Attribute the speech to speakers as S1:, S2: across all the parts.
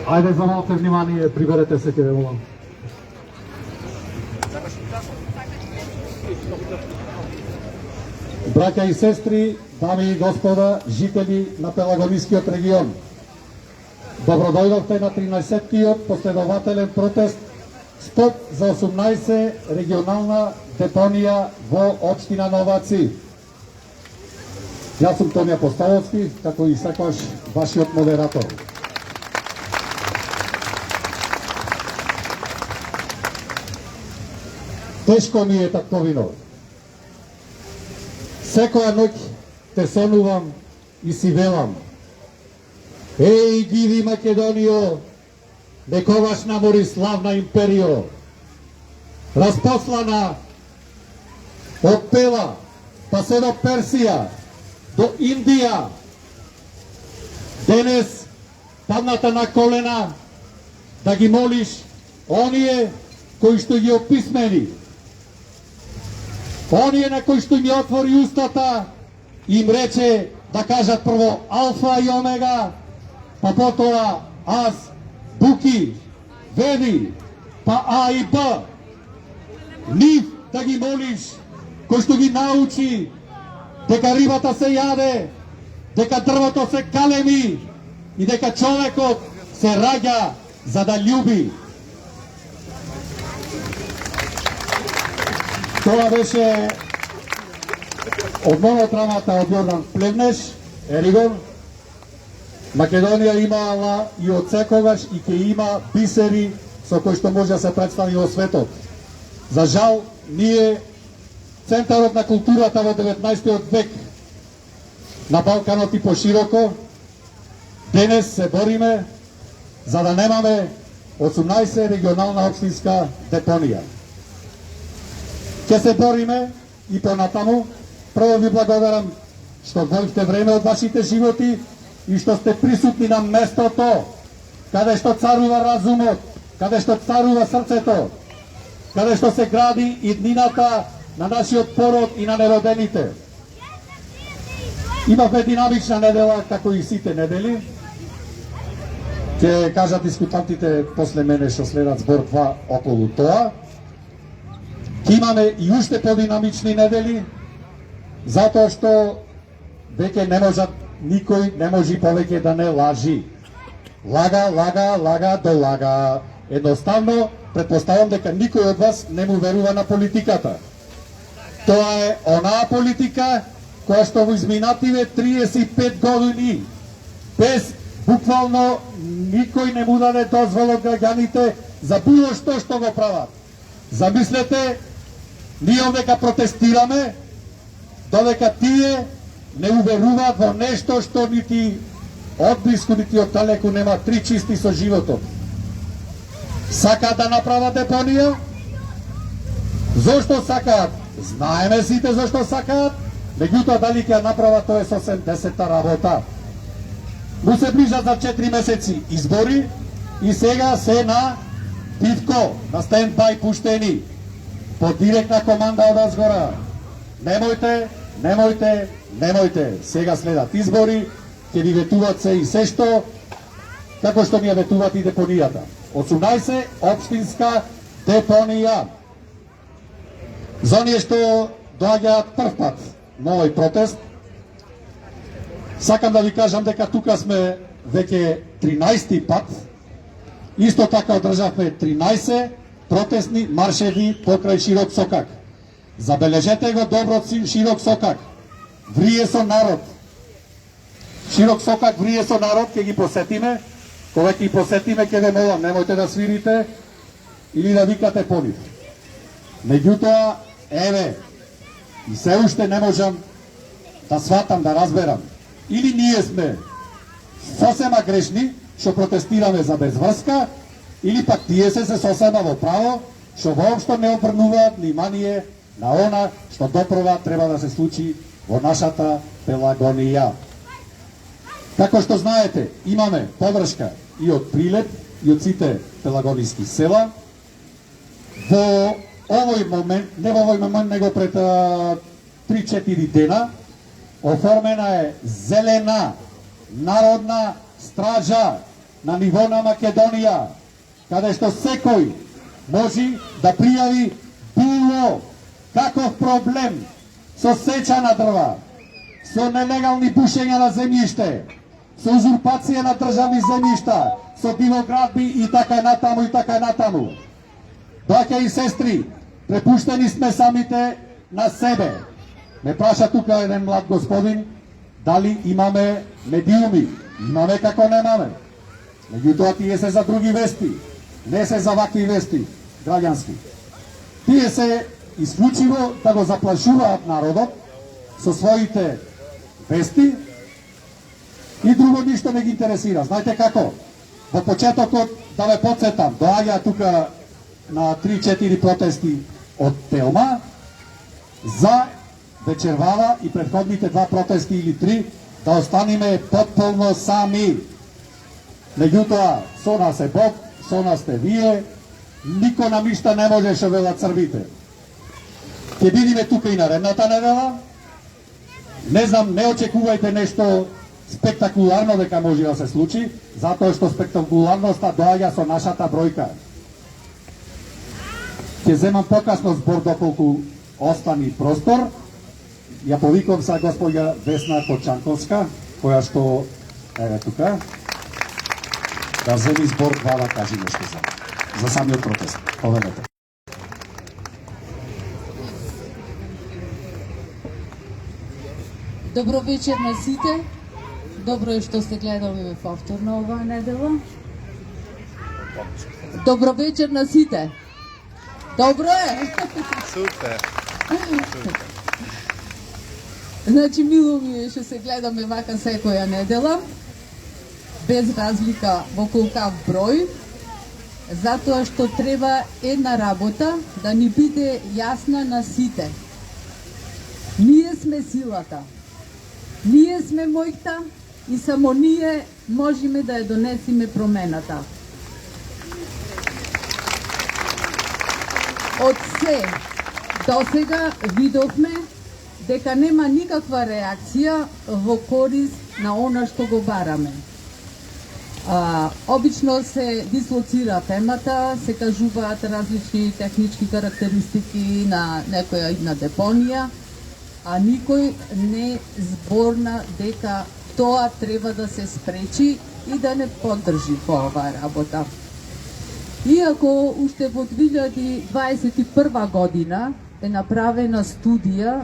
S1: Ајде за малце внимание, приберете се, ќе ве молам. Браќа и сестри, дами и господа, жители на Пелагонискиот регион. Добродојдовте на 13-тиот последователен протест Стоп за 18 регионална депонија во општина Новаци. Јас сум Тони Апостоловски, како и секогаш вашиот модератор. Тешко ми е татковино. Секоја ноќ те сонувам и си велам: еј, диви Македонијо, некогаш намори славна империо, распослана од Пела, па се до Персија, до Индија. Денес падната на колена да ги молиш оние кои што ги описмени, оние на кои што ми отвори устата, им рече да кажат прво Алфа и Омега, па потоа аз, Буки, Веди, па А и Б. Нив да ги молиш, кој што ги научи дека рибата се јаде, дека дрвото се калеми и дека човекот се раѓа за да љуби. Тоа беше од монодрамата од Јордан Плевнеш, Еригон. Македонија имала и од секогаш и ќе има бисери со кои што може да се представи во светот. За жал, ние, центарот на културата во 19 век, на Балканот и пошироко, денес се бориме за да немаме 18 регионална општинска депонија. Ќе се бориме и понатаму. Прво ви благодарам што одвоивте време од вашите животи и што сте присутни на местото каде што царува разумот, каде што царува срцето, каде што се гради иднината на нашиот пород и на неродените. Имавме динамична недела, како и сите недели. Ќе кажат дискутантите после мене што следат збор 2 околу тоа. Ќе имаме и уште подинамични недели, затоа што веќе не можат, никој не може повеќе да не лажи. Лага, лага, лага, долага. Едноставно, предпоставам дека никој од вас не му верува на политиката. Тоа е онаа политика која што во изминативе 35 години без буквално никој не му даде дозвола од граѓаните за било што го прават. Замислете, ние овдека протестираме, додека тие не уверуваат во нешто што нити одблиску, нити од далеку нема три чисти со животот. Сакаат да направат депонија? Зошто сакаат? Знаеме сите зошто сакаат, меѓутоа дали ќе ја направат, тоа е сосем 10-та работа. Му се ближат за 4 месеци избори и сега се на пивко, на стендбај пуштени, по директна команда од озгора. Немојте, немојте, немојте. Сега следат избори, ќе ви ветуваат се и се што, како што ми ја ветуваат и депонијата. 18 општинска депонија. За оние што доаѓаат прв пат на овој протест, сакам да ви кажам дека тука сме веќе 13 пат. Исто така одржавме 13 протестни маршеви покрај Широк Сокак. Забележете го добро Широк Сокак. Врие со народ. Широк Сокак врие со народ, ќе ги посетиме. Кога ќе ги посетиме, ќе ве молам, немојте да свирите или да викате по нив. Меѓутоа, еве, и се уште не можам да сватам, да разберам. Или ние сме сосема грешни, што протестираме за безврска, или пак тие се сосема во право, што воопшто не обрнуваат внимание на она што допрва треба да се случи во нашата Пелагонија. Како што знаете, имаме подршка и од Прилеп, и од сите пелагониски села. Во овој момент, не во овој момент, него пред 3-4 дена, оформена е зелена народна стража на ниво на Македонија, каде што секој може да пријави било каков проблем со сеча на дрва, со нелегални бушења на земјиште, со узурпација на државни земјишта, со дивоградби и така натаму и така натаму. Браќа и сестри, препуштени сме самите на себе. Ме праша тука еден млад господин дали имаме медиуми. Имаме како немаме. Меѓутоа тие се за други вести, не се за вакви вести, граѓански. Тие се исклучиво да го заплашуваат народот со своите вести и друго ништо не ги интересира. Знаете како? Во почетокот, да ве подсетам, доаѓа тука на 3-4 протести од Телма за вечервала и претходните 2 протести или 3 да останеме потполно сами. Меѓутоа, со нас е Бог, со нас сте вие, никој нам ништа не можеше, велат црвите. Ќе бидеме тука и наредната недела. Не знам, не очекувајте нешто спектакуларно дека може да се случи, затоа што спектакуларноста доаѓа со нашата бројка. Ќе земам покасно збор доколку остани простор. Ја повикувам са господја Весна Кочанковска, која што еве тука, да земи збор, да кажи нешто за самиот протест. Поведете.
S2: Добро вечер на сите. Добро е што сте гледали повторно оваа недела. Добро вечер на сите. Добро е.
S3: Супер.
S2: Значи, мило ми е што се гледаме вака секоја недела, без разлика во колкав број, затоа што треба една работа да ни биде јасна на сите. Ние сме силата. Ние сме мојта и само ние можеме да ја донесеме промената. Од се досега видовме дека нема никаква реакција во корис на она што го бараме. Обично се дислоцира темата, се кажуваат различни технички карактеристики на некоја една депонија, а никој не зборна дека тоа треба да се спречи и да не поддржи по оваа работа. Иако уште во 2021 година е направена студија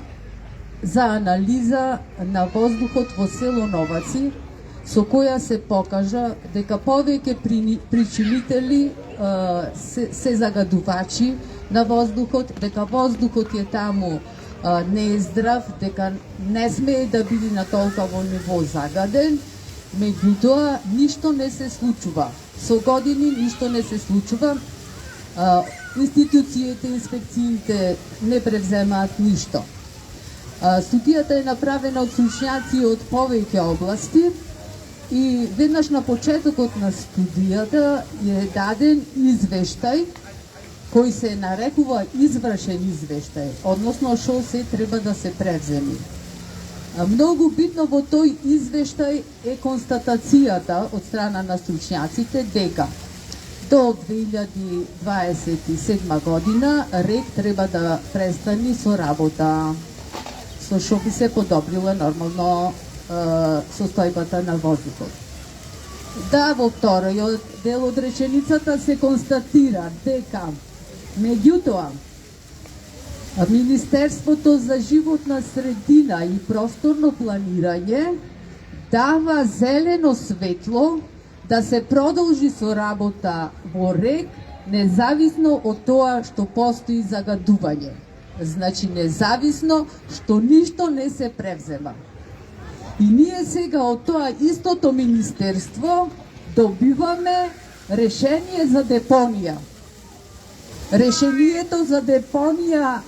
S2: за анализа на воздухот во село Новаци, со која се покажа дека повеќе причинители се загадувачи на воздухот, дека воздухот е таму не е здрав, дека не смее да биде на толкова ниво загаден, меѓутоа ништо не се случува. Со години ништо не се случува. Институциите, инспекциите не превземаат ништо. Студијата е направена од стручњаци од повеќе области и веднаш на почетокот на студијата е даден извештај кој се нарекува извршен извештај, односно што се треба да се превземи. Многу битно во тој извештај е констатацијата од страна на стручњаците дека до 2027 година РЕК треба да престани со работа, со што би се подобрила нормално состојбата на воздухот. Да, во вториот дел од реченицата се констатира дека меѓутоа Министерството за животна средина и просторно планирање дава зелено светло да се продолжи со работа во РЕК независно од тоа што постои загадување. Значи независно што ништо не се превзема. И ние сега од тоа истото министерство добиваме решение за депонија. Решението за депонија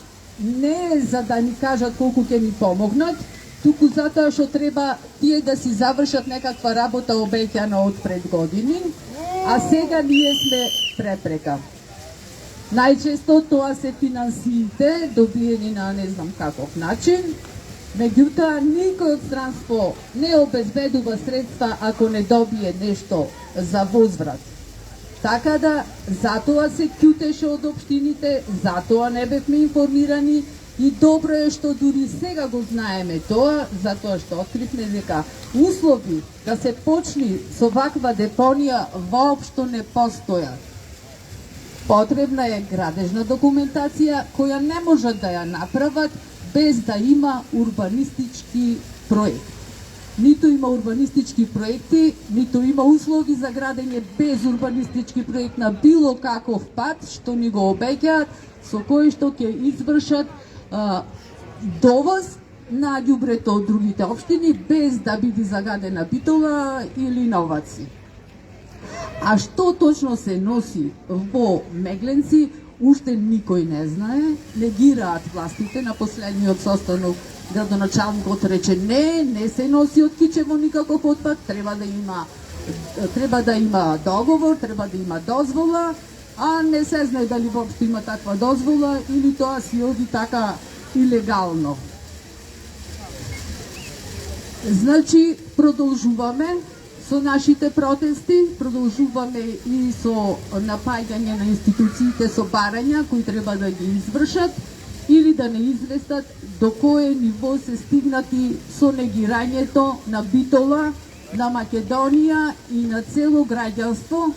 S2: не е за да ни кажат колку ќе ни помогнат, туку затоа што треба тие да си завршат некаква работа обеќана од пред години, а сега ние сме препрека. Најчесто тоа се финансиите добиени на не знам каков начин, Меѓутоа, никој од странство не обезбедува средства ако не добие нешто за возврат. Така да, затоа се ќутеше од општините, затоа не бевме информирани и добро е што дури сега го знаеме тоа, затоа што откривме дека услови да се почни со ваква депонија воопшто не постојат. Потребна е градежна документација која не можат да ја направат без да има урбанистички проект. Ниту има урбанистички проекти, ниту има услови за градење без урбанистички проект на било каков пат што ни го обеќаат, со кој што ќе извршат довоз на ѓубрето од другите општини без да биде загадена Битола или Новаци. А што точно се носи во Мегленци, уште никој не знае, негираат властите. На последниот состанок градоначалникот рече не се носи од Кичево никаков отпад, треба да има договор, треба да има дозвола, а не се знае дали воопшто има таква дозвола или тоа си оди така илегално. Значи, продолжуваме со нашите протести, продолжуваме и со напаѓање на институциите со барања кои треба да ги извршат или да не известат до кое ниво се стигнати со негирањето на Битола, на Македонија и на цело граѓанство,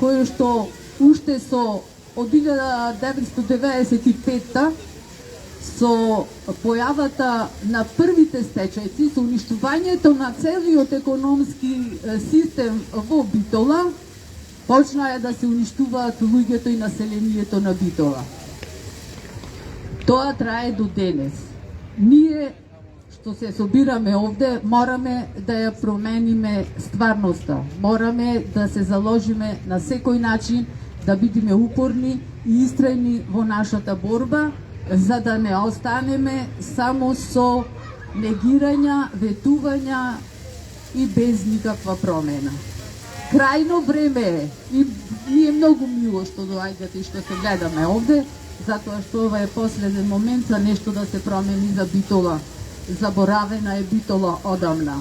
S2: кое што уште со од 1995-та со појавата на првите стечајци, со уништувањето на целиот економски систем во Битола, почнаа да се уништуваат луѓето и населението на Битола. Тоа трае до денес. Ние што се собираме овде, мораме да ја промениме стварноста. Мораме да се заложиме на секој начин, да бидеме упорни и истрајни во нашата борба, за да не останеме само со негирања, ветувања и без никаква промена. Крајно време е и ми е многу мило што доаѓате и што се гледаме овде, затоа што ова е последен момент за нешто да се промени за Битола. Заборавена е Битола одамна.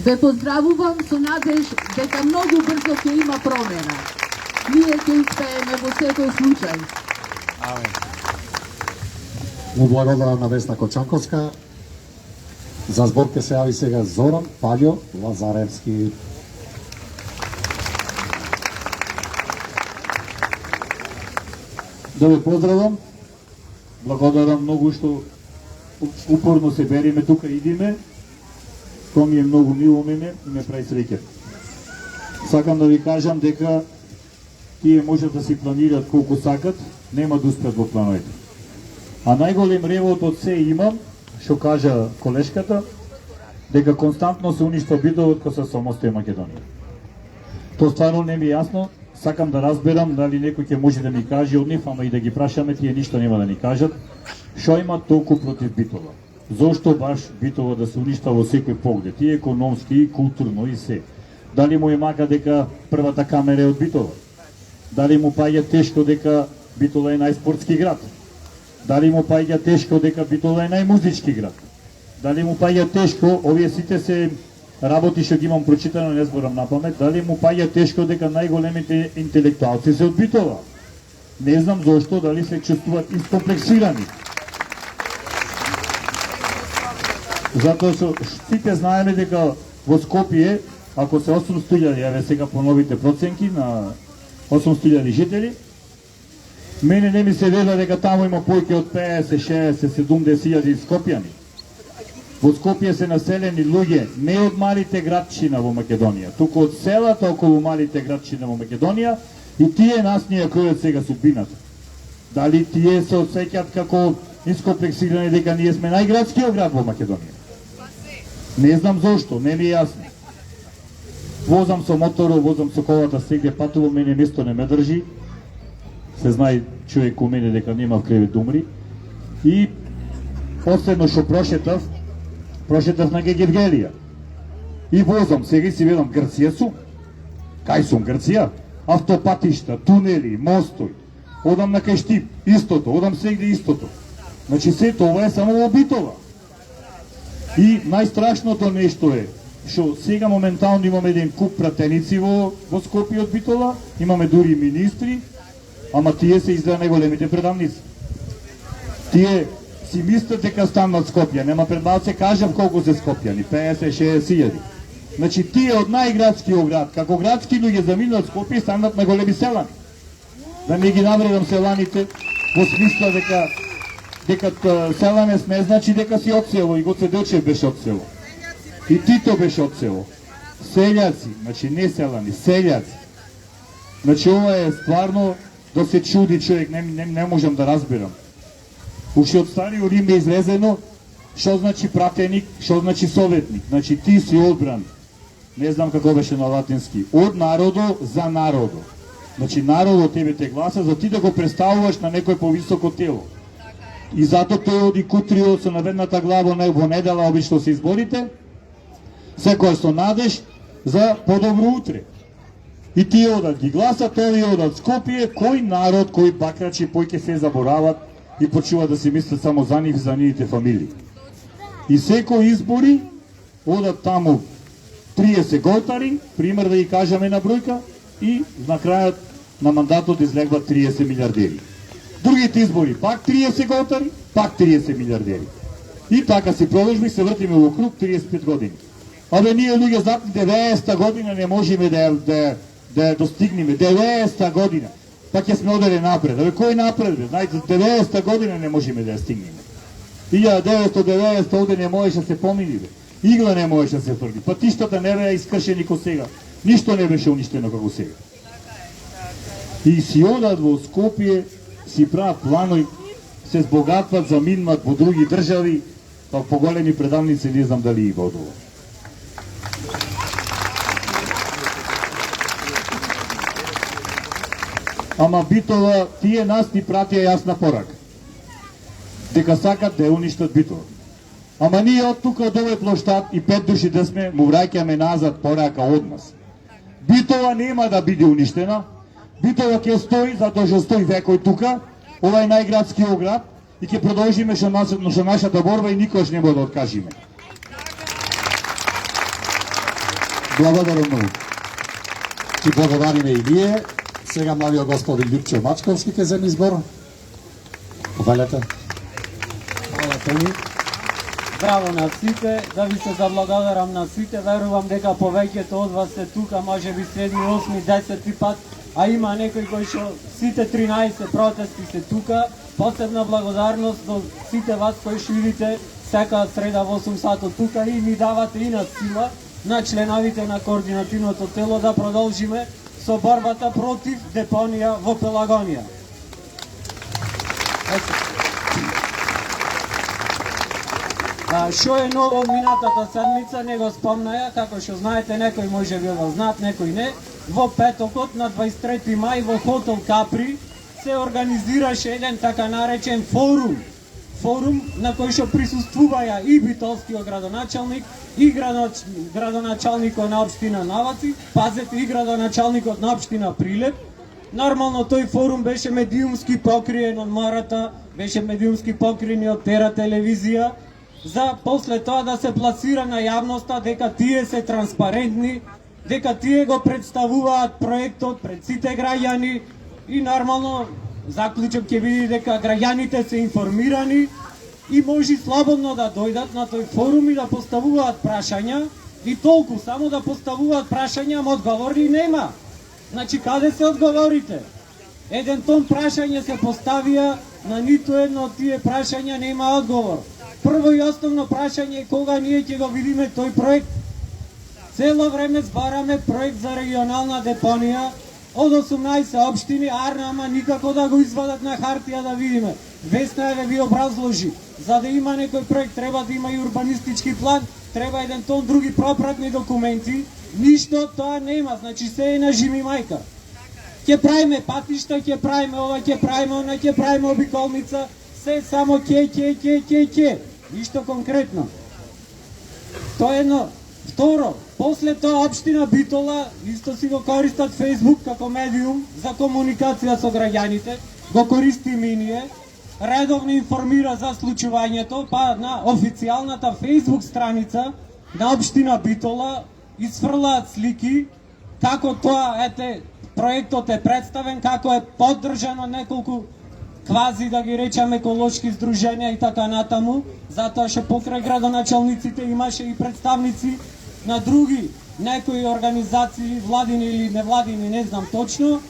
S2: Ве поздравувам со надеж дека многу брзо ќе има промена. Ние ќе успееме во секој случај.
S3: Амен.
S1: Му благодарам на Весна Кочанковска. За збор ќе се јави сега Зоран Паљо Лазаревски.
S3: Да ве поздравам. Благодарам многу што упорно се бериме тука, идиме. Тоа ми е многу мило мене и ме прави среќа. Сакам да ви кажам дека тие можат да си планираат колку сакат, нема да успеат во плановите. А најголем ревот од се имам, што кажа колешката, дека константно се уништува Битола кога се самостои Македонија. Тоа стварно не ми е јасно, сакам да разберам дали некој ќе може да ми каже од нив, ама и да ги прашаме, тие ништо нема да ни кажат, што има толку против Битола. Зошто баш Битола да се уништува во секој поглед, и економски, и културно, и се. Дали му е мака дека првата камера е од Битола? Дали му паѓа тешко дека Битола е најспортски град? Дали му паѓа тешко дека Битола е најмузички град? Дали му паѓа тешко, овие сите се работи што ги имам прочитано, не зборам на памет, дали му паѓа тешко дека најголемите интелектуалци се од Битола? Не знам зошто, дали се чувствуваат искомплексирани. Затоа што сите знаеме дека во Скопје, ако се 800.000, јаве сега по новите проценки на 800.000 жители, мене не ми се верува дека таму има појќе од 50, 60, 70.000 скопјани. Во Скопје се населени луѓе не од малите градчина во Македонија, туку од селата околу малите градчина во Македонија, и тие нас ни ја кројат сега судбината. Дали тие се осеќаат како искомплексирани дека ние сме најградскиот град во Македонија? Не знам зошто, не ми е јасно. Возам со моторот, возам со колата, сегде патувам, мене место не ме држи. Се знае човек у мене дека нема кревет да умри. И последно што прошетав на Гегевгелија. И возам, сега си ведам, Грција сум. Кај сум Грција? Автопатишта, тунели, мостови. Одам на кај Штип, истото, одам сегде истото. Значи се тоа е само во Битола. И најстрашното нешто е што сега моментално имаме еден куп пратеници во Скопје од Битола, имаме дури министри, ама тие се изгледа најголемите предавници. Тие си мислат дека станат Скопје, нема пред малце кажав колку се Скопјани, 50-60 илјади. Значи тие од најградскиот град, како градски луѓе заминат Скопје, станат на големи селани. Да не ги навредам селаните, во смисла дека селанец не значи дека си од село, и Гоце Делчев беше од село. И Тито беше од село. Селјаци, значи не селани, селјаци. Значи ова е стварно да се чуди човек, не можам да разбирам. Уште од Стариот Рим е излезено што значи пратеник, што значи советник. Значи ти си одбран, не знам како беше на латински, од народо за народо. Значи народот тебе те гласа за ти да го представуваш на некој повисоко тело. И затоа тој оди кутрио со наведната глава во недела обично се изборите, секој со надеж за подобро утре. И тие одат ги гласат, овие одат Скопје, кој народ, кој бакрачи, кој ќе се заборават и почнуваат да си мислат само за нив и за нивните фамилии. И секој избори одат таму 30 готари, пример да ги кажаме на бројка, и на крајот на мандатот излегват 30 милиардери. Другите избори пак 30 готари, пак 30 милиардери. И така си продолжи, се вртиме во круг 35 години. Абе ние луѓе зад 90-та година не можеме да ја достигнеме. 90-та година. Па ќе сме одели напред. Абе кој напред бе? Знаете, 90-та година не можеме да ја стигнеме. 1990 овде не можеше да се помини бе. Игла не можеше да се фрли. Патиштата не беа искршени ко сега. Ништо не беше уништено како сега. И си одат во Скопје, си прават планови, се збогатват, заминват во други држави, па поголеми предавници не знам дали има од ова. Ама Битола, тие нас ни пратија јасна порака. Дека сакат да ја уништат Битола. Ама ние од тука, од овој плоштад и 5 души да сме, му враќаме назад порака од нас. Битола нема да биде уништена. Битола ќе стои, затоа што стои векој тука, ова е најградскиот град, и ќе продолжиме со нашата борба и никош нема да откажиме.
S1: Благодарам многу. Ти благодариме и вие. Сега младиот господин Љупчо Мачковски ќе земи збор. Повелете.
S4: Хвала Тони. Браво на сите, да ви се заблагодарам на сите, верувам дека повеќето од вас се тука, може би 7, 8, 10 пат, а има некои кои што сите 13 протести се тука. Посебна благодарност до сите вас кои што идите сека среда во 8 сато тука и ми давате и на сила на членовите на координативното тело да продолжиме со борбата против депонија во Пелагонија. Што е ново од минатата седмица, не го спомнаја, како што знаете, некои може би го знаат, некои не. Во петокот на 23 мај во хотел Капри се организираше еден така наречен форум. Форум на кој што присуствуваја и битолскиот градоначалник, и градоначалникот на општина Наваци, пазете и градоначалникот на општина Прилеп. Нормално тој форум беше медиумски покриен од Марата, беше медиумски покриен од Тера телевизија, за после тоа да се пласира на јавноста дека тие се транспарентни, дека тие го представуваат проектот пред сите граѓани и нормално заклучок ќе биде дека граѓаните се информирани и може слободно да дојдат на тој форум и да поставуваат прашања и толку, само да поставуваат прашања, ама одговори нема. Значи, каде се одговорите? Еден тон прашање се поставија, на ниту едно од тие прашања нема одговор. Прво и основно прашање е кога ние ќе го видиме тој проект. Цело време збараме проект за регионална депонија од 18 општини, ама никако да го извадат на хартија да видиме. Весна е да ви образложи. За да има некој проект треба да има и урбанистички план, треба еден тон други пропратни документи. Ништо тоа нема, значи се е на жими мајка. Ќе правиме патишта, ќе правиме ова, ќе правиме она, ќе правиме обиколница, се само ќе. Ништо конкретно. Тоа е едно. Второ, после тоа општина Битола исто си го користат Facebook како медиум за комуникација со граѓаните, го користиме и ние. редовно информира за случувањето, па на официјалната Facebook страница на општина Битола изфрлаат слики како тоа, проектот е представен, како е поддржано неколку квази, да ги речеме, еколошки здруженија и така натаму, затоа што покрај градоначалниците имаше и представници на други некои организации, владини или невладини, не знам точно.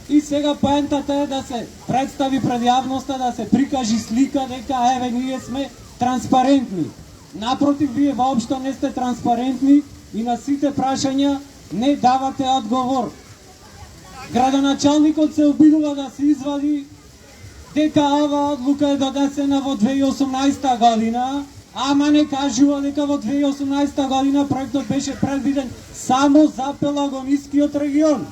S4: И сега поентата е да се представи пред јавноста, да се прикажи слика дека еве ние сме транспарентни. Напротив, вие воопшто не сте транспарентни и на сите прашања не давате одговор. Градоначалникот се обидува да се извади дека ова одлука е донесена во 2018 година, ама не кажува дека во 2018 година проектот беше предвиден само за Пелагонискиот регион.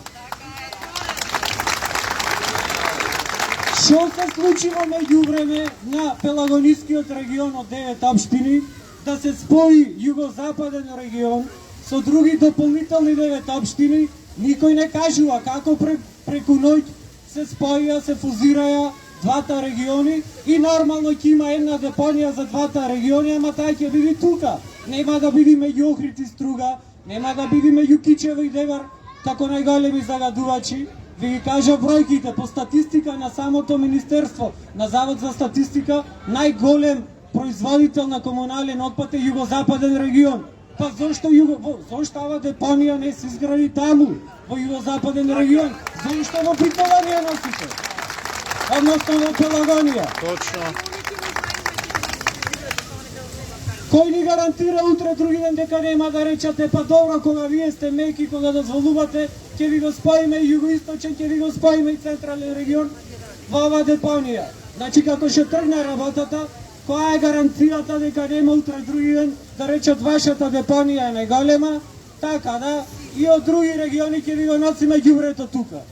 S4: Што се случи во меѓувреме на Пелагонискиот регион од 9 општини да се спои југозападен регион со други дополнителни 9 општини, никој не кажува како преку ноќ се споија, се фузираја двата региони и нормално ќе има една депонија за двата региони, ама таа ќе биде тука. Нема да биде меѓу Охрид и Струга, нема да биде меѓу Кичево и Девар, како најголеми загадувачи. Ви ги кажа бројките, по статистика на самото Министерство, на Завод за статистика, најголем производител на комунален отпад е југозападен регион. Па зошто ова депонија не се изгради таму, во југозападен регион? Зошто во Битола не ја носите? Односно во Пелагонија.
S5: Точно.
S4: Кој ни гарантира утре други ден дека нема да речете па добро, кога вие сте меки, кога дозволувате, ќе ви го споиме и југоисточен, ќе ви го споиме и централен регион во ова депонија. Значи како ќе тргне работата, која е гаранцијата дека нема утре други ден да речат вашата депонија е најголема, така да и од други региони ќе ви го носиме ѓубрето тука.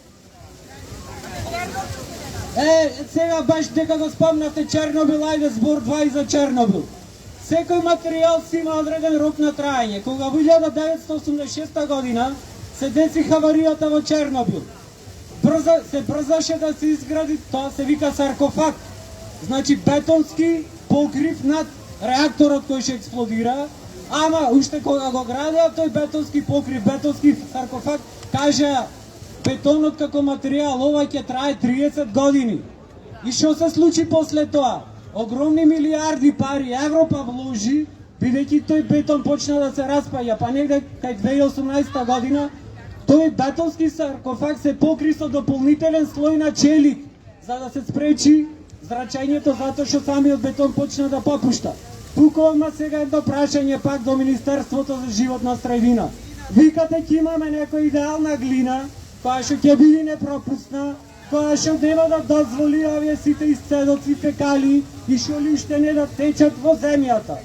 S4: Сега баш дека го спомнавте Чернобил, ајде збор 2 и за Чернобил. Секој материјал си има одреден рок на траење. Кога во 1986 година се деси хаваријата во Чернобил, се брзаше да се изгради, тоа се вика саркофаг. Значи бетонски покрив над реакторот кој ќе експлодира, ама уште кога го градеа тој бетонски покрив, бетонски саркофаг, кажа бетонот како материјал, ова ќе трае 30 години. И што се случи после тоа? Огромни милиарди пари Европа вложи, бидејќи тој бетон почна да се распаја, па негде кај 2018 година тој бетонски саркофаг се покри со дополнителен слој на челик, за да се спречи зрачењето, затоа што самиот бетон почна да попушта. Тука одма сега едно прашање пак до Министерството за животна средина. Викате ќе имаме некоја идеална глина, која што ќе биде непропусна, која што нема да дозволи овие сите исцедоци, фекалии и што ли уште не да течат во земјата.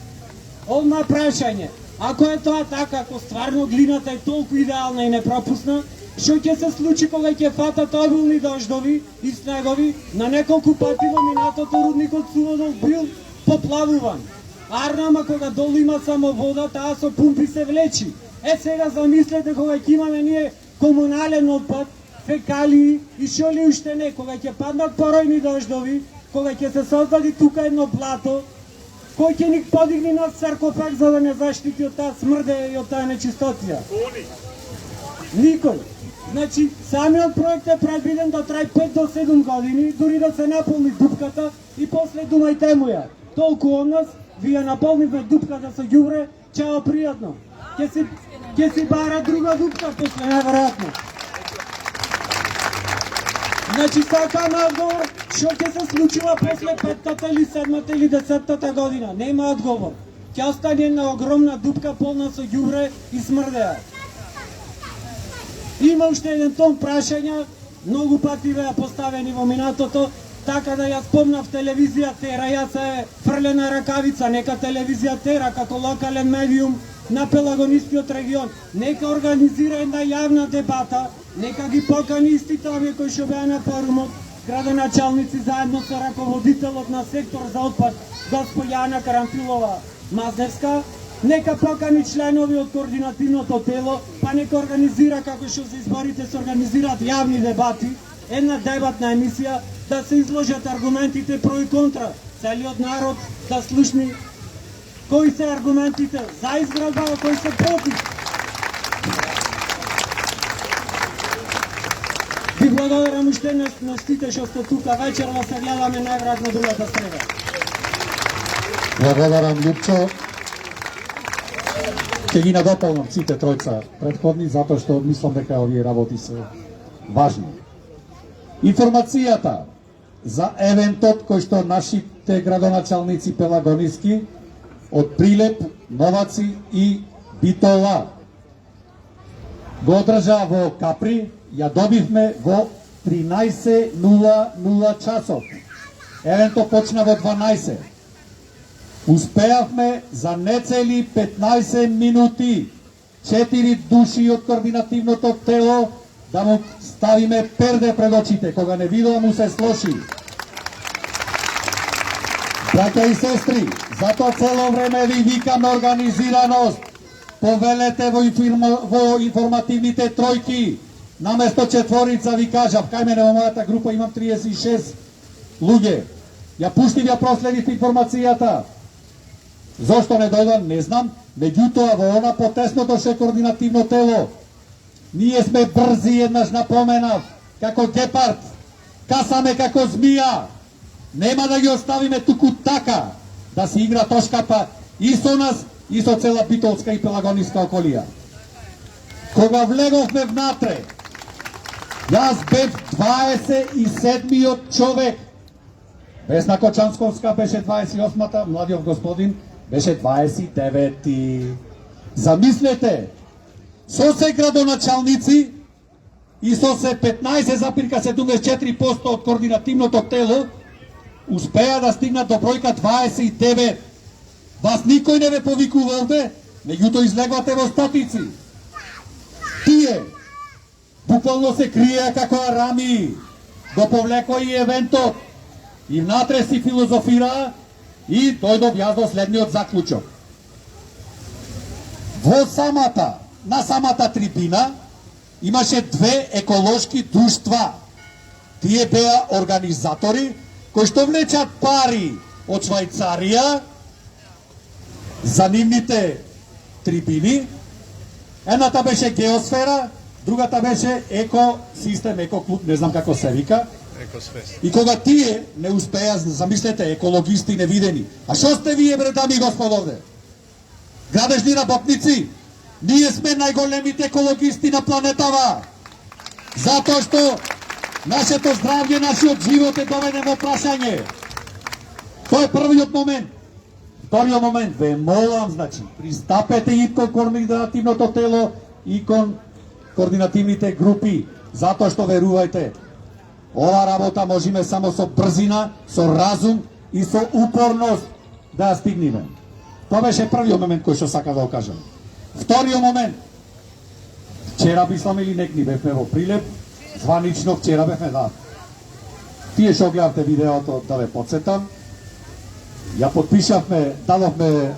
S4: Одма прашање, ако е тоа така, ако стварно глината е толку идеална и непропусна, што ќе се случи кога ќе фатат обилни дождови и снегови? На неколку пати во минатото рудникот Суводол бил поплавуван. Арнама кога долу има само вода, таа со пумпи се влечи. Сега замислете кога ќе имаме ние комунален отпад, фекалии и што ли уште не, кога ќе паднат поројни дождови, кога ќе се создади тука едно плато, кој ќе ни подигни нов саркофаг за да не заштити од таа смрде и од таа нечистоција? Никој. Значи, самиот проект е предвиден да трае 5 до 7 години, дури да се наполни дупката и после думајте му ја. Толку од нас, вие наполнивме дупката со ѓубре, чао пријатно. Ќе си бара друга дупка после, неверојатно. Значи, сакам одговор, што ќе се случува после 5-та или 7-та или 10-та година? Нема одговор. Ќе остане една огромна дупка полна со ѓубре и смрдеа. Има уште еден тон прашања, многу пати беа поставени во минатото, така да ја спомнав телевизија Тера, јас е фрлена ракавица, нека телевизија Тера како локален медиум на Пелагонискиот регион, нека организира една јавна дебата, нека ги покани истите овие кои што беа на форумот, градоначалници заедно со раководителот на сектор за отпад, госпоѓа Ана Карамфилова Мазневска, нека покани членови од координативното тело, па нека организира, како што за изборите се организираат јавни дебати, една дебатна емисија, да се изложат аргументите про и контра, целиот народ да слушни кои се аргументите за изградба, а кои се против. Ви благодарам уште на сите што сте тука вечер, да се гледаме најверојатно другата среда.
S1: Благодарам, Лупчо. Ќе ги надополнам сите тројца претходни, затоа што мислам дека овие работи се важни. Информацијата за евентот кој што нашите градоначалници Пелагониски од Прилеп, Новаци и Битола го одржа во Капри, ја добивме во 13:00 часот. Евентот почна во 12. Успеавме за нецели 15 минути 4 души од координативното тело да му ставиме перде пред очите, кога не видела му се слоши. Браќа и сестри, затоа цело време ви викаме организираност. Повелете во информативните тројки. Наместо четворица ви кажав, кај мене во мојата група имам 36 луѓе. Ја пуштив, ја проследив информацијата. Зошто не дојдам, не знам. Меѓутоа, во она потесното ше координативно тело, ние сме брзи, еднаш напоменав, како гепард, касаме како змија. Нема да ги оставиме туку така, да се игра тошкапа и со нас, и со цела Битолска и Пелагониска околија. Кога влеговме внатре, јас бев 27-миот човек. Весна Кочансковска беше 28-та, младиот господин беше 29-ти. Замислете, со се градоначалници и со се 15,74% од координативното тело успеа да стигнат до бројка 29. Вас никој не ве повикува овде, меѓутоа излегвате во стотици. Тие буквално се криеа како арами, го повлекоа и евентот, и внатре си филозофираа и дојдов јас до следниот заклучок. На самата трибина имаше две еколошки друштва. Тие беа организатори кои што влечат пари од Швајцарија за нивните трибини. Едната беше Геосфера, другата беше Екосистем, Екоклуб, не знам како се вика. И кога тие не успеа, замислете, екологисти невидени. А шо сте вие, бре, дами и господа, овде? Градежни работници, ние сме најголемите екологисти на планетава. Затоа што нашето здравје, нашиот живот е доведен во прашање. Тоа е првиот момент. Вториот момент, ве молам, значи, пристапете и кон координативното тело и кон координативните групи, затоа што верувајте, ова работа можеме само со брзина, со разум и со упорност да ја стигнеме. Тоа беше првиот момент кој што сака да го кажам. Вториот момент, вчера мислам или некни бевме во Прилеп, званично вчера бевме, да. Тие што гледавте видеото, да ве подсетам, ја подпишавме, дадовме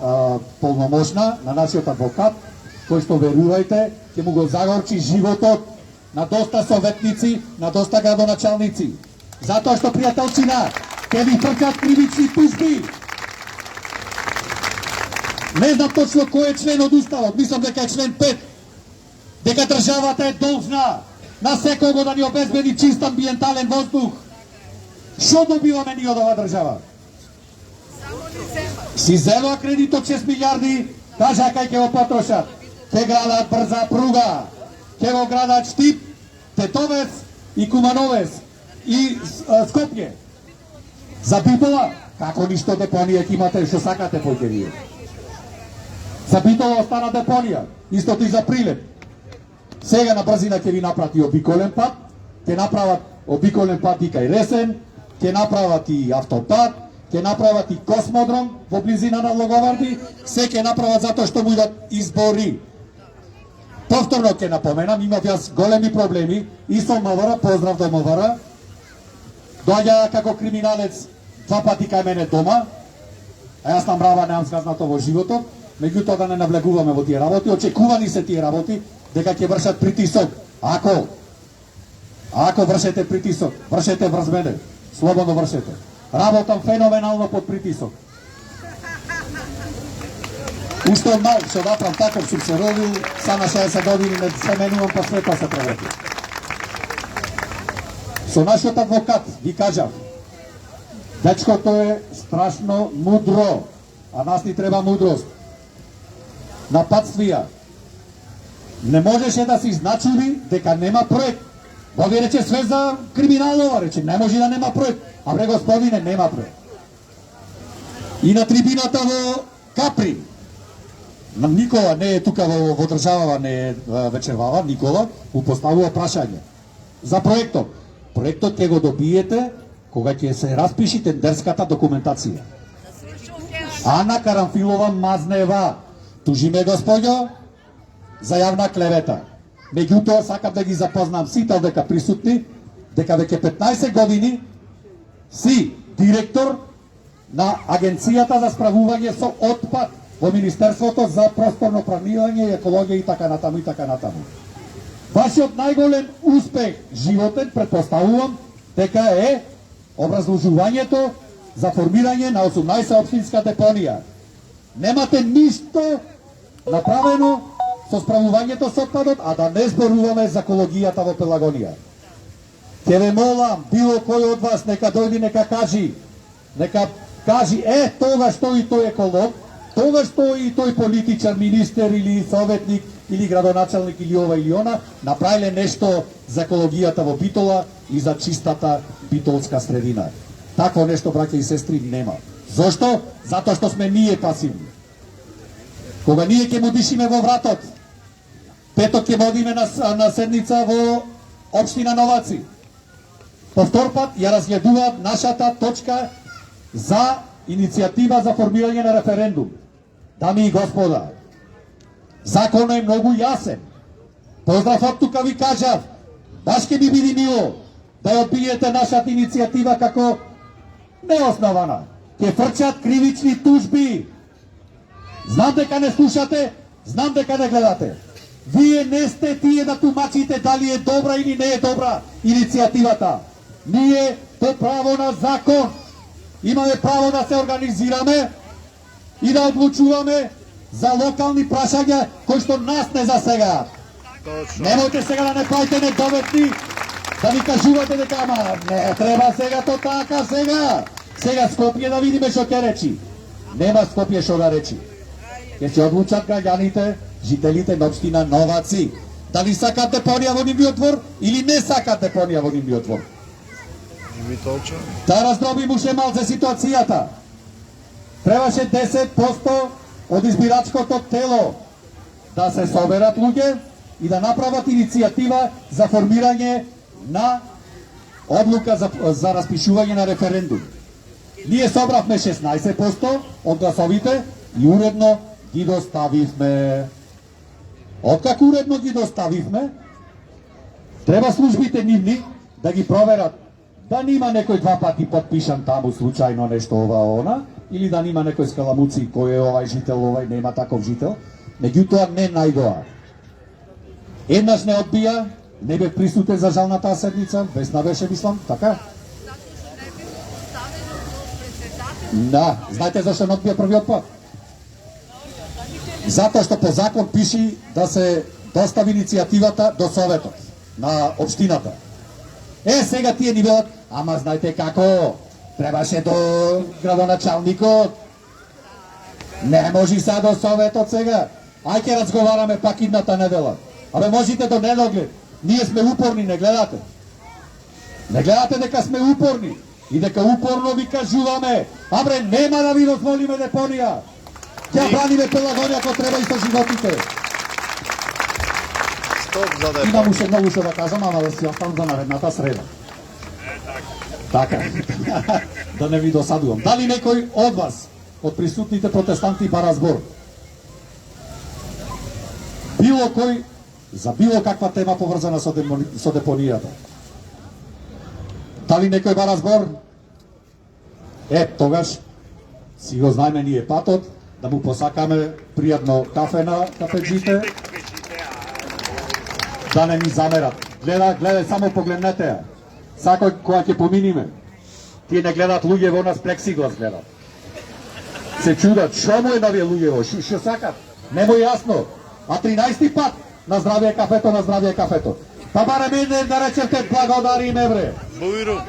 S1: полномошна на нашиот адвокат, кој што верувајте, ќе му го загорчи животот на доста советници, на доста градоначалници. Затоа што, пријателчина, ќе ви тркат кривични тужби. Не знам точно кој е член од Уставот, мислам дека е член 5, дека државата е должна на секого да ни обезбеди чист амбиентален воздух. Што добиваме ние од оваа држава? Си зело кредит од 6 милиарди, кажа кај ќе го потрошат. Ќе градат брза пруга, ќе го градат Штип, Тетовец и Кумановец и Скопје. За Битола, како ништо депонија ќе имате, што сакате поќе вие. За Битола остана депонија, истото и за Прилеп. Сега на брзина ќе ви направи обиколен пат, ќе направат обиколен пат и кај Ресен, ќе направат и автопат, ќе направат и космодром во близина на Логоварди, се ќе направат затоа што му идат избори. Повторно ќе напоменам, имав јас големи проблеми и со МВР, поздрав до МВР, доаѓа како криминалец 2 пати кај мене дома, а јас на мрава неам сказнато во животот, меѓутоа да не навлегуваме во тие работи, очекувани се тие работи, дека ќе вршат притисок. Ако вршете притисок, вршете врз мене. слободно вршете. Работам феноменално под притисок. Уште од мал што направам таков сум се родил, са на 60 години не се менувам по света се превратил. Со нашиот адвокат ви кажав, дечкото е страшно мудро, а нас ни треба мудрост. Нападствија. Не можеше да се изначули дека нема проект. Боги рече све за криминалова, рече, не може да нема проект. А бре господине, нема проект. И на трибината во Капри, Никола не е тука во државава, не е вечервава, Никола му поставува прашање за проектот. Проектот ќе го добиете кога ќе се распиши тендерската документација. Ана Карамфилова Мазнева тужи ме господјо за јавна клевета. Меѓутоа сакам да ги запознам сите дека присутни, дека веќе 15 години си директор на Агенцијата за справување со отпад во Министерството за просторно планирање и екологија и така натаму и така натаму. Вашиот најголем успех животен, предпоставувам, дека е образложувањето за формирање на 18 општинска депонија. Немате ништо направено со справувањето со отпадот, а да не зборуваме за екологијата во Пелагонија. Ке ве молам, било кој од вас нека дојди, нека кажи, тогаш тој и тој еколог, тогаш тој и тој политичар, министер или советник, или градоначалник, или ова или она, направиле нешто за екологијата во Битола и за чистата битолска средина. Такво нешто, браќа и сестри, нема. Зошто? Затоа што сме ние пасивни. Кога ние ќе му дишиме во вратот, петок ќе водиме на седница во општина Новаци. Повтор пат ја разгледуваат нашата точка за иницијатива за формирање на референдум. Дами и господа, законот е многу јасен. Поздрав од тука ви кажав, баш ке ми биде мило да ја одбиете нашата иницијатива како неоснована. Ке фрчат кривични тужби. Знам дека не слушате, знам дека не гледате. Вие не сте тие да тумачите дали е добра или не е добра иницијативата. Ние по право на закон имаме право да се организираме и да одлучуваме за локални прашања кои што нас не засегаат. Немојте сега да не правите недоветни, да ви кажувате дека ама не треба сега то така сега. Сега Скопје да видиме што ќе речи. Нема Скопје што да речи. Ќе се одлучат граѓаните, жителите на општина Новаци, дали сакат депонија во нивниот двор или не сакат депонија во нивниот двор. Да раздробим уште малце ситуацијата. Требаше 10% од избирачкото тело да се соберат луѓе и да направат иницијатива за формирање на одлука за распишување на референдум. Ние собравме 16% од гласовите и уредно ги доставивме. Откако уредно ги доставивме, треба службите нивни да ги проверат да нима некој 2 пати подпишан таму случајно нешто ова она, или да нима некој скаламуци кој е овај жител, овај нема таков жител. Меѓутоа не најдоа. Еднаш не одбија, не бе присутен за жал на таа седница, Весна беше, мислам, така? Да, знаете зашто не одбија првиот пат? Затоа што по закон пиши да се достави иницијативата до советот на општината. Сега тие ни велат, ама знаете како, требаше до градоначалникот. Не може сега до советот сега. Ај ќе разговараме пак идната недела. Абе можете до недоглед. Ние сме упорни, не гледате. Не гледате дека сме упорни и дека упорно ви кажуваме, абре нема да ви дозволиме депонија. Ќе браниме Пелагонија ако треба и со животите. Имам уште многу што да кажам, ама да си оставам за наредната среда. Така. Да не ви досадувам. Дали некој од вас, од присутните протестанти, бара збор? Било кој, за било каква тема поврзана со депонијата? Дали некој бара збор? Тогаш си го знаеме ние патот, да му посакаме пријатно кафе на кафеджите, да не ни замерат. Гледај, само погледнете ја. Сакој кога ќе поминиме. Тие не гледаат луѓе во нас, плексиглас гледаат. Се чудат, што му е на вие луѓе во, што сакат? Не му е јасно. А 13-ти пат на здравие кафето, на здравие кафето. Па барем еден да речете благодарим евре.
S5: Бујру.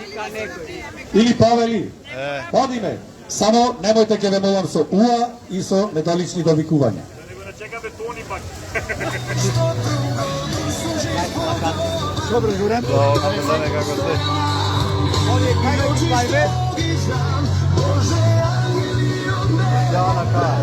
S1: Или повели. Одиме. Само немојте ќе ве молам со уа и со недолични довикувања.
S5: Добро, Журем. Добро, како сте? Овие кај лајве? Ја на кај.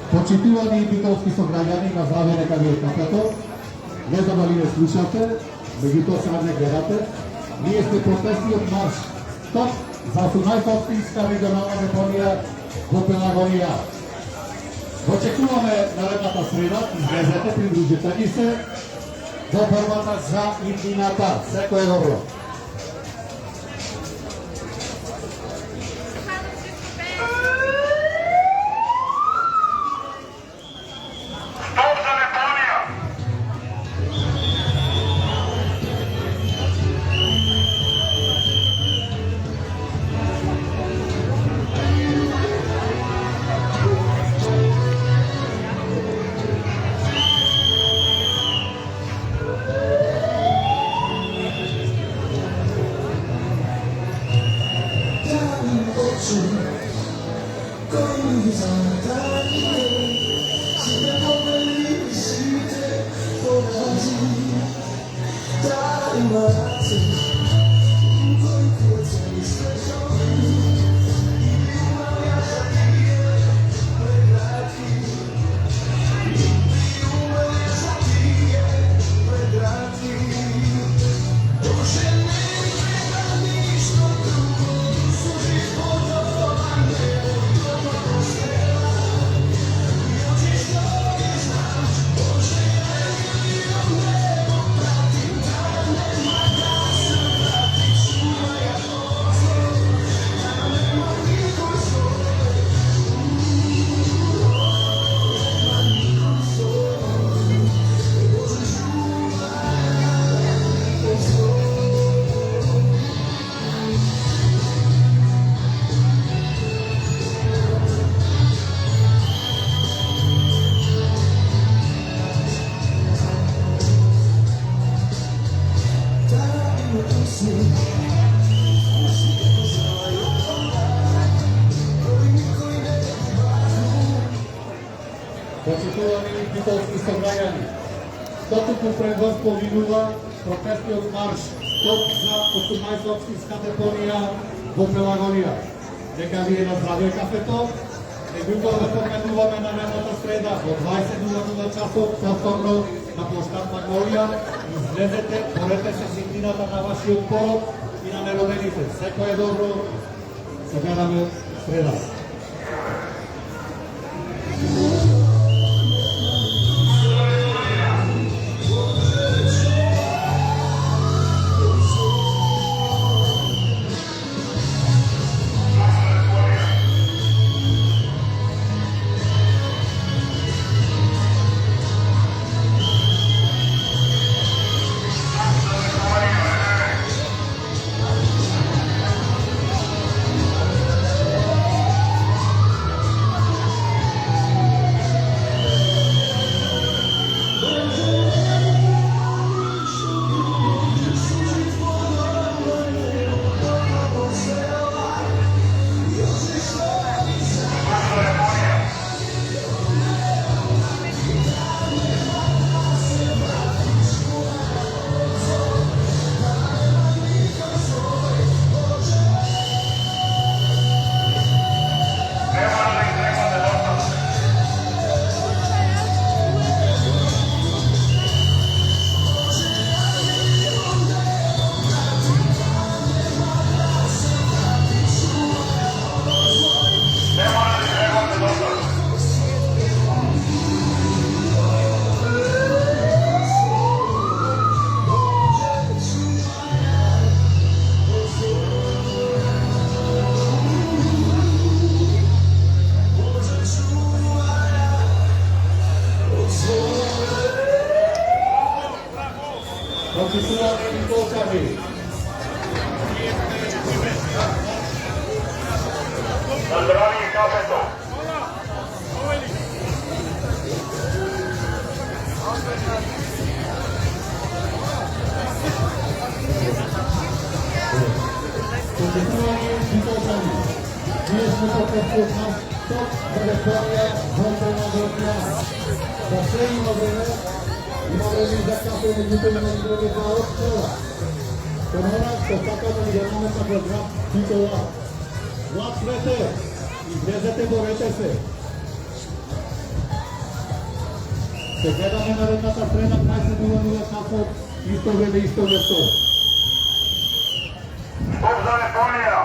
S1: Почитувани битолски сограѓани, на здравје нека ви е кафето. Не знам дали не слушате, меѓутоа сега не гледате. Ние сте протестниот марш СТОП за 18 општинска регионална депонија во Пелагонија. Очекуваме наредната среда, излезете, придружите ни се во борбата за иднината. Секој е добро. Почитувани битолски сограѓани, дотуку пред вас повинува протестниот марш СТОП за 18 општинска депонија во Пелагонија. Нека ви е на здравје кафето, меѓутоа да поменуваме на наредната среда во 20:00 часот повторно на площад Магнолија. Излезете, борете се с иднината на вашиот пород и на неродените. Секој е добро, се гледаме среда. Се гледаме наредната среда, 20:00 часот, исто време, исто место.
S6: Бог за Японија!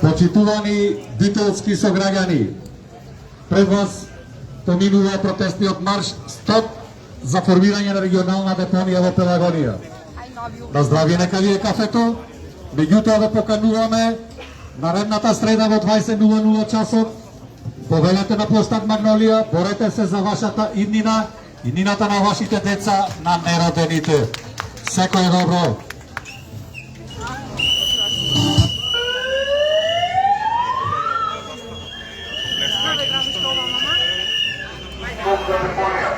S1: Почитувани битолски сограѓани, пред вас поминува протестниот марш «Стоп» за формирање на регионална депонија во Пелагонија. Да здравие нека ви е кафето, меѓутоа да покануваме наредната среда во 20:00 часот. Повелете на площад Магнолија, борете се за вашата иднина, иднината на вашите деца, на неродените. Секој добро!
S6: Бог за Японија!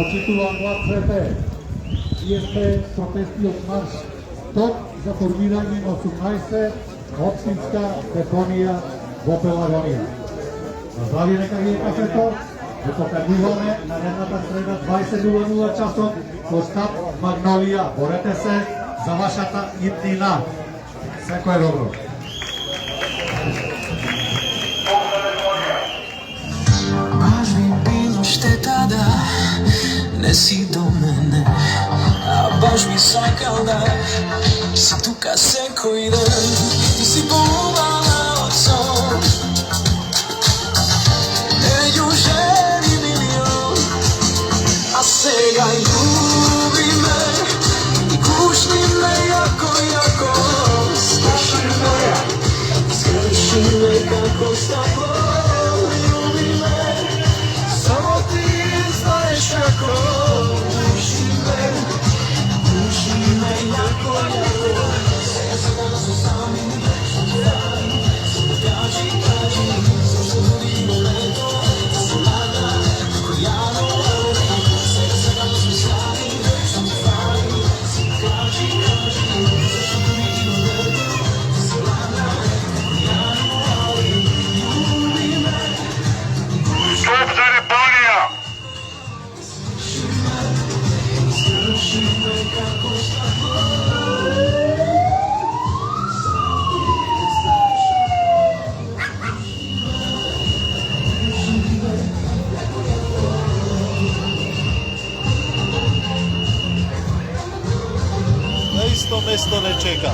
S1: Почитуван млад свете, ние сме протестниот марш ток за формирање на 18 општинска депонија во Пелагонија. Здравје, нека ви е кафето, го покануваме наредната среда 20:00 часот во штаб Магнолија. Борете се за вашата иднина. Секој добро.
S7: Baš bi bilo šteta da ne si do mene, a baš bi sakal da si tuka sekoj dan. Ti si povala od son, među ženi milion, a sega ljubi me i kušni me jako, jako. Skrši me kako staklo. Samo ti znaš kako muši me jako, jako. Sve danas u samim večnom kaži, zašto budimo leto, da se mada, kako ja volim. Sve danas u samim večnom kaži, zašto budimo leto, da se mada, kako ja volim. Ljubi me.
S6: Stop za Deponija!
S5: На исто место не чека.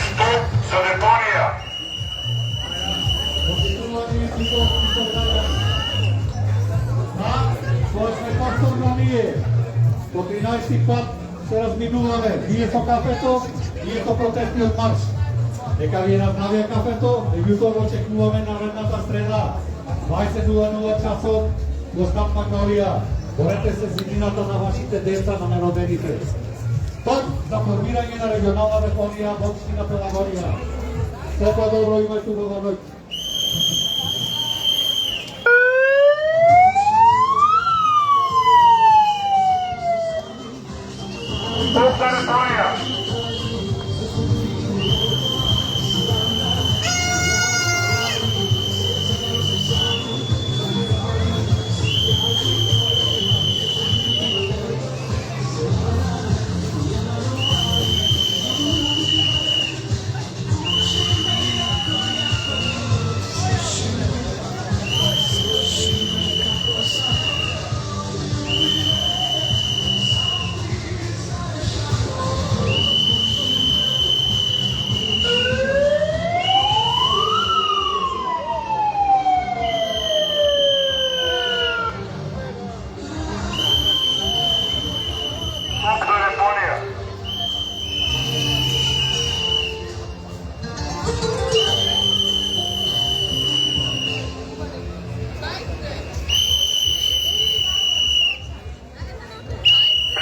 S6: Stop za Deponija!
S1: Кој сме повторно ние, по 13 пат се разминуваме, ние со кафето, ние со протестниот марш. Нека ви направија кафето, меѓутоа очекуваме наредната среда, 20:00 часот, во штаб Магнолија. Борете се за иднината на вашите деца, на неродените. Ток за формирање на регионална депонија во општина Пелагонија. Секој добро, имајте убава ноќ.
S6: Stop za Deponija! Stop za Deponija!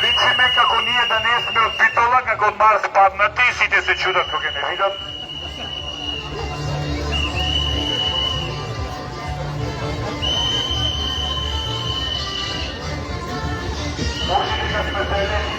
S6: Лици ме како ние да не сме од Битола, како од Марс паднати и сите се чудат кога не видат. Може дека сме зелени.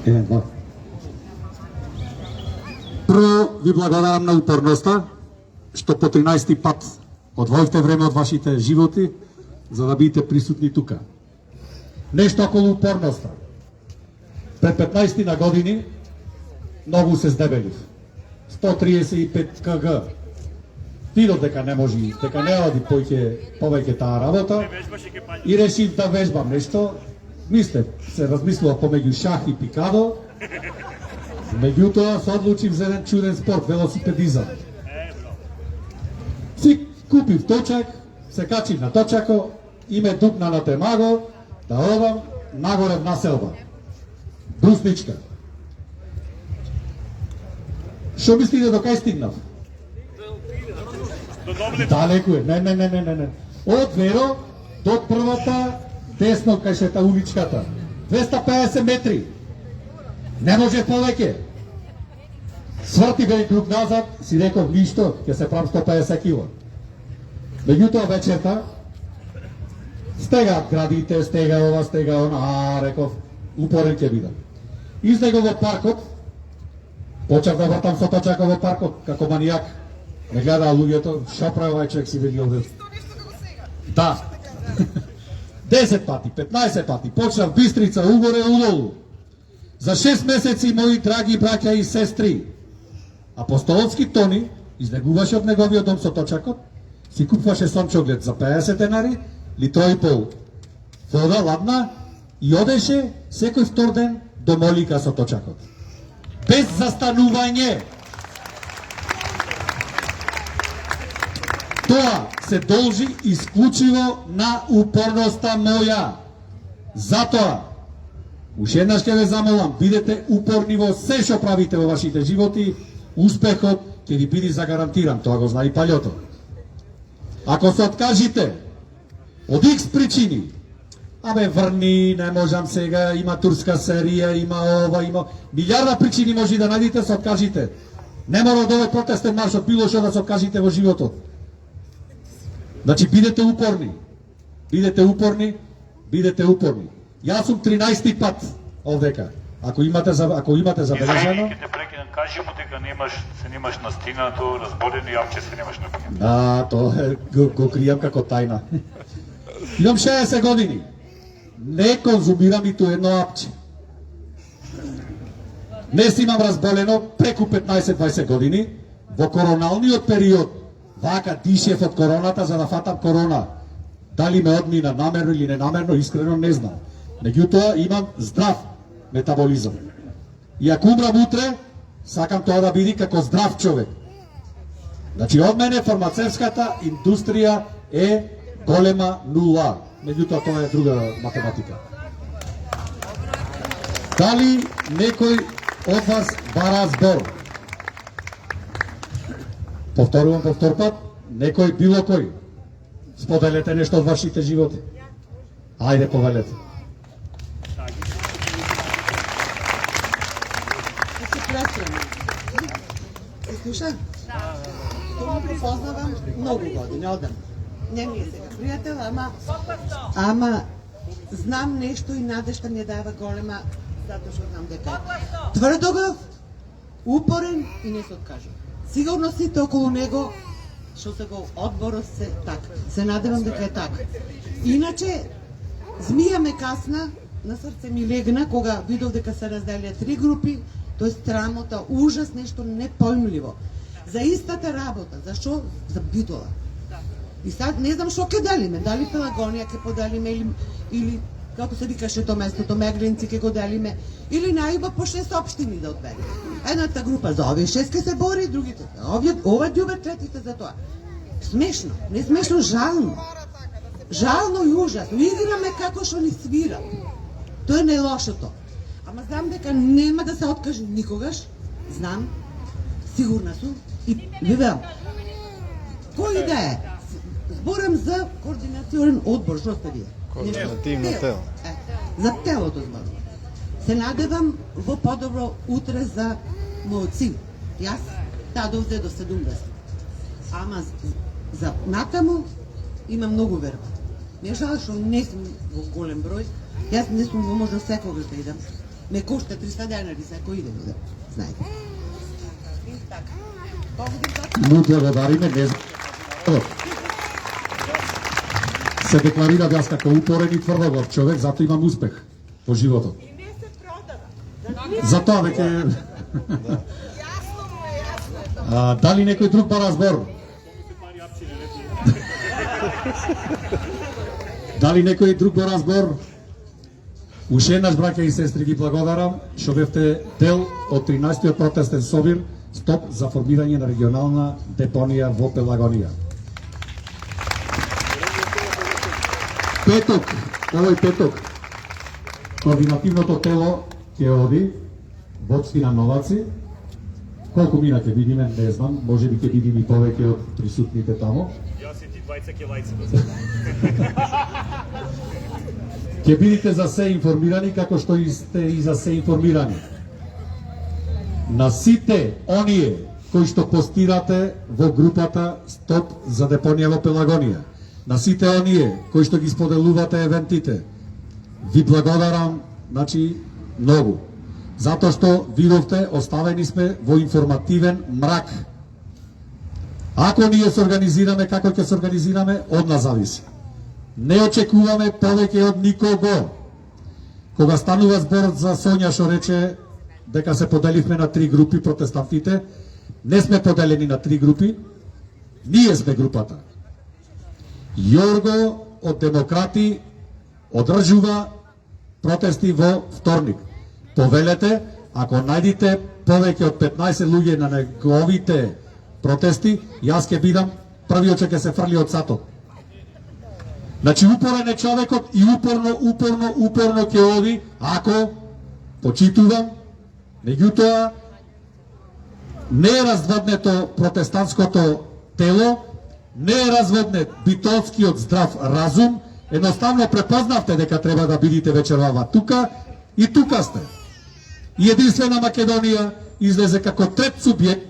S1: Два. Прво ви благодарам на упорноста, што по 13 пат одвоивте време од вашите животи за да бидете присутни тука. Нешто околу упорноста. Пред 15 на години многу се здебелив. 135 кг. Видов дека не може, дека не оди повеќе таа работа и решив да вежбам нешто. Мислев, се размислува помеѓу шах и пикадо. Меѓутоа се одлучив за еден чуден спорт, велосипедизам. Си купив точак, се качив на точако и ме дупна на темаго да одам нагоре в населба. Брусничка. Шо мислите до кај стигнав? Далеку е, не. Од Веро до првата десно кај шета уличката. 250 метри. Не може повеќе. Сврти бе круг назад, си реков ништо, ќе се правам 150 кила. Меѓутоа вечерта стегаат градите, стега ова, стега она, реков, упорен ќе бидам. Излегов во паркот, почав да вртам со точака во паркот, како манијак. Ме гледаа луѓето, шо прави овај човек си вели овде? Да. 10 пати, 15 пати, почнав Бистрица, угоре, удолу. За 6 месеци, мои драги браќа и сестри, апостолски Тони излегуваше од неговиот дом со точакот, си купваше сончоглед за 50 денари, литро и пол вода ладна и одеше секој втор ден до молика со точакот. Без застанување. Тоа се должи исклучиво на упорноста моја. Затоа, уште еднаш ќе ве замолам, бидете упорни во се што правите во вашите животи, успехот ќе ви биде загарантиран, тоа го знае и Паљото. Ако се откажите од X причини, абе врни, не можам сега, има турска серија, има ова, има милиарда причини може да најдете, се откажите. Не мора од овој протестен марш од било што да се откажите во животот. Значи бидете упорни. Бидете упорни, бидете упорни. Јас сум 13 пат овдека. Ако имате забележано,
S6: Ќе те прекинам, кажи му дека се немаш настигнато, разбодено јавче се немаш напијан.
S1: да, тоа го кријам како тајна. Имам 60 години. Не конзумирам ниту едно апче. Не си имам разболено преку 15-20 години. Во короналниот период вака дишев од короната за да фатам корона. Дали ме одмина намерно или ненамерно, искрено не знам. Меѓутоа имам здрав метаболизам. И ако умрам утре, сакам тоа да биде како здрав човек. Значи од мене фармацевската индустрија е голема нула. Меѓутоа тоа е друга математика. Дали некој од вас бара збор? Повторувам по втор пат, некој било кој. Споделете нешто од вашите животи. Ајде, повелете.
S8: Слуша? Тоа го познавам многу години, одам. Не ми е сега пријател, ама знам нешто и надежта ми дава голема, затоа што знам дека тврдогав, упорен и не се откажа. Сигурно сите околу него што се го одборот се така. Се надевам дека е така. Иначе, змија ме касна, на срце ми легна кога видов дека се разделија 3 групи, тој срамота, ужас, нешто непојмливо. За истата работа, зашо? За битола. И сад не знам што ќе делиме, дали Пелагонија ќе поделиме или како се викаше тоа местото, Меглинци ќе го делиме, или најба по 6 општини да одбере. Едната група за овие 6 ќе се бори, другите ова ѓубе, третите за тоа. Смешно, не смешно, жално. Жално и ужасно. Играме како што ни свира. Тоа е најлошото. Ама знам дека нема да се откаже никогаш. Знам, сигурна сум. И видам, кој да е? Зборам за координационен одбор, што сте вие?
S5: Координативно тело.
S8: За телото зборам. Се надевам во подобро утре за мојот син. Јас таа довзе до 70. Ама за натаму има многу верба. Не жал што не сум во голем број. Јас не сум во можност секогаш да идам. Не кошта 300 денари за кој иде, да знаете.
S1: Му благодариме, не знам. Се декларира јас како упорен и тврдогав човек, затоа имам успех по животот.
S9: И не се продава.
S1: Затоа веќе
S9: Јасно му е, јасно е тоа.
S1: дали некој друг бара збор? Дали некој друг бара збор? Уште еднаш, браќа и сестри, ги благодарам што бевте дел од 13-тиот протестен собир Стоп за формирање на регионална депонија во Пелагонија. Петок, овој петок, координативното тело ќе оди во општина Новаци. Колку мина ќе видиме, не знам, може би ќе видиме и повеќе од присутните тамо.
S3: Јас и ти двајца ќе лајци.
S1: Ќе бидите за се информирани како што и сте и за се информирани. На сите оние кои што постирате во групата Стоп за депонија во Пелагонија, на сите оние кои што ги споделувате евентите, ви благодарам, значи, многу. Затоа што видовте, оставени сме во информативен мрак. Ако ние се организираме како ќе се организираме, од нас зависи. Не очекуваме повеќе од никого. Кога станува збор за Сонја што рече дека се поделивме на 3 групи протестантите, не сме поделени на 3 групи, ние сме групата. Јорго од Демократи одржува протести во вторник. Повелете, ако најдите повеќе од 15 луѓе на неговите протести, јас ќе бидам првиот што ќе се фрли од сатот. Значи упорен е човекот и упорно ќе оди, ако почитувам, меѓутоа не е разводнето протестантското тело, не е разводнет битолскиот здрав разум, едноставно препознавте дека треба да бидите вечерва тука и тука сте. И единствена Македонија излезе како трет субјект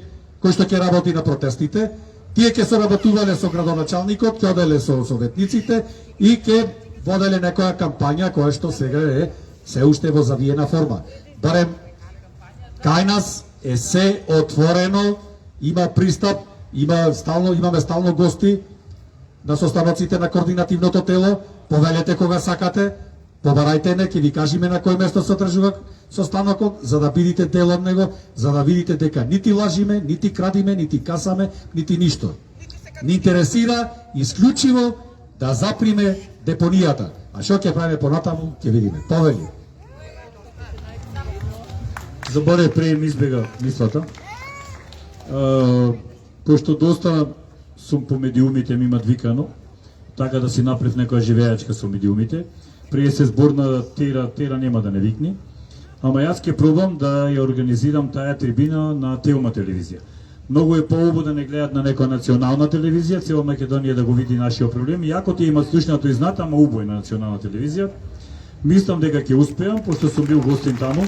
S1: кој што ќе работи на протестите. Тие ќе соработувале со градоначалникот, ќе оделе со советниците и ќе воделе некоја кампања која што сега е се уште во завиена форма. Барем кај нас е се отворено, има пристап, имаме стално гости на состаноците на координативното тело. Повелете кога сакате, побарајте не, ќе ви кажеме на кој место се одржува состанокот, за да бидите дел од него, за да видите дека нити лажиме, нити крадиме, нити касаме, нити ништо. Ни интересира исклучиво да заприме депонијата. А што ќе правиме понатаму, ќе видиме. Повели.
S3: Заборев пред ми избега мислата. Пошто доста сум по медиумите ми имат викано, така да си направив некоја живеачка со медиумите. Прие се збор на тера нема да не викни. Ама јас ќе пробам да ја организирам таа трибина на Телма телевизија. Многу е поубаво да не гледат на некоја национална телевизија, цела Македонија да го види нашиот проблем, иако тие имат слушнато и знат, ама убој на национална телевизија. Мислам дека ќе успеам, пошто сум бил гостин таму.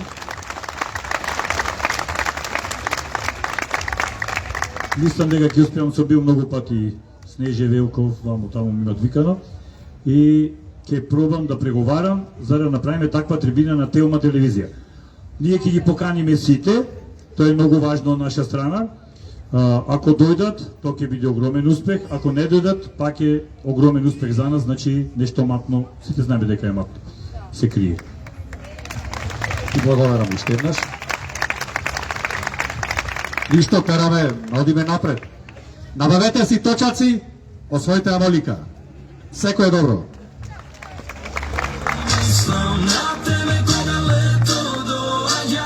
S3: Мислам дека ќе успеам, сум бил многу пати Снеже Велков, таму ми имат викано. И ќе пробам да преговарам за да направиме таква трибина на Телма телевизија. Ние ќе ги поканиме сите, тоа е многу важно од наша страна. Ако дојдат, тоа ќе биде огромен успех, ако не дојдат, пак е огромен успех за нас, значи нешто матно, сите знаеме дека е матно, се крие.
S1: И благодарам уште еднаш. Ништо, караме, одиме напред. Набавете си точаци, освоите амолика. Секој е добро.
S7: Slow now.